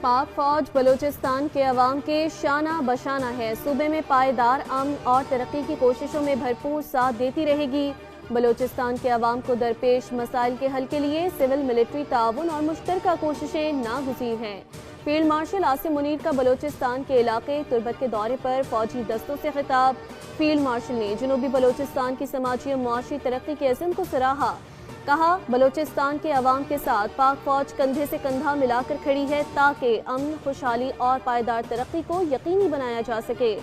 पाक फौज बलूचिस्तान के अवाम के शाना बशाना है। सूबे में पायदार अमन और तरक्की की कोशिशों में भरपूर साथ देती रहेगी। बलूचिस्तान के अवाम को दरपेश मसाइल के हल के लिए सिविल मिलिट्री ताउन और मुश्तरका कोशिशें नागुज़ीर हैं। फील्ड मार्शल आसिम मुनीर का बलूचिस्तान के इलाके तुर्बत के दौरे पर फौजी दस्तों से खिताब। फील्ड मार्शल ने जनूबी बलूचिस्तान की समाजी और मुआशी तरक्की के अज़्म को सराहा। कहा, बलूचिस्तान के अवाम के साथ पाक फौज कंधे से कंधा मिलाकर खड़ी है ताकि अमन, खुशहाली और पायदार तरक्की को यकीनी बनाया जा सके।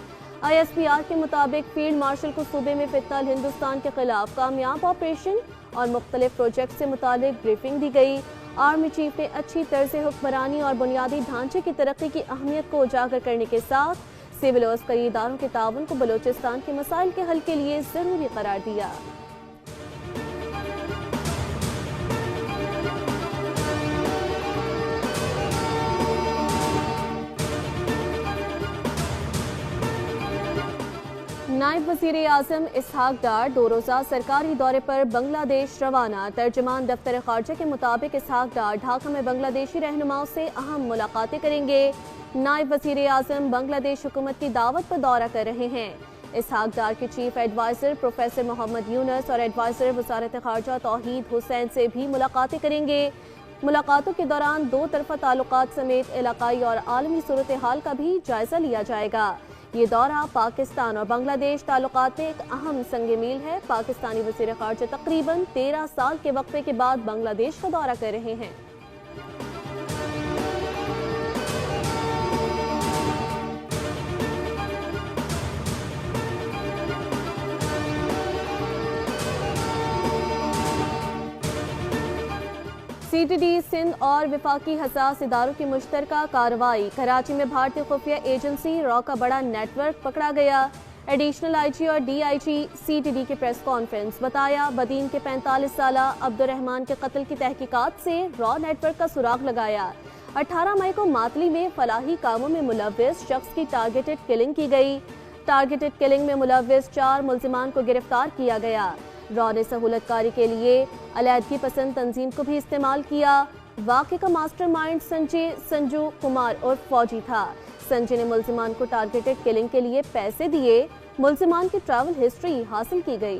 ISPR के मुताबिक फील्ड मार्शल को सूबे में फितनल हिंदुस्तान के खिलाफ कामयाब ऑपरेशन और मुख्तलिफ प्रोजेक्ट से मुतालिक ब्रीफिंग दी गई। आर्मी चीफ ने अच्छी तर्ज हुक्मरानी और बुनियादी ढांचे की तरक्की की अहमियत को उजागर करने के साथ सिविल और अस्करी इदारों के ताउन को बलूचिस्तान के मसाइल के हल के लिए जरूरी करार दिया। नायब वज़ीर आज़म इसहाक डार 2 रोज़ा सरकारी दौरे पर बांग्लादेश रवाना। तर्जमान दफ्तर खारजा के मुताबिक इसहाक डार ढाका में बांग्लादेशी रहनुमाओं से अहम मुलाकातें करेंगे। नायब वज़ीर आज़म बांग्लादेश हुकूमत की दावत पर दौरा कर रहे हैं। इसहाक डार के chief adviser professor Mohammad Yunus और एडवाइज़र वज़ारत खारजा तौहीद हुसैन से भी मुलाकातें करेंगे। मुलाकातों के दौरान 2 तरफ़ा ताल्लुकात समेत इलाकाई और आलमी सूरत हाल का भी जायजा लिया जाएगा। ये दौरा पाकिस्तान और बांग्लादेश ताल्लुकात में एक अहम संग मील है। पाकिस्तानी वज़ीर ख़ारजा तकरीबन 13 साल के वक्फे के बाद बांग्लादेश का दौरा कर रहे हैं। CTD सिंध और विफाकी हसास इदारों की मुश्तरका कार्रवाई। कराची में भारतीय खुफिया एजेंसी रॉ का बड़ा नेटवर्क पकड़ा गया। एडिशनल IG और DIG CTD की प्रेस कॉन्फ्रेंस। बताया, बदीन के 45 साला अब्दुर्रहमान के कत्ल की तहकीकात से रॉ नेटवर्क का सुराग लगाया। 18 मई को मातली में फलाही कामों में मुलव्विस शख्स की टारगेटेड किलिंग की गई। टारगेटेड किलिंग में मुलव्विस 4 मुल्जिमान को गिरफ्तार किया गया। रॉ ने सहूलतकारी के लिए अलैदगी पसंद तंजीम को भी इस्तेमाल किया। वाक़े का मास्टरमाइंड संजू कुमार और फौजी था। संजय ने मुल्जिमान को टारगेटेड किलिंग के लिए पैसे दिए। मुल्जिमान की ट्रैवल हिस्ट्री हासिल की गई।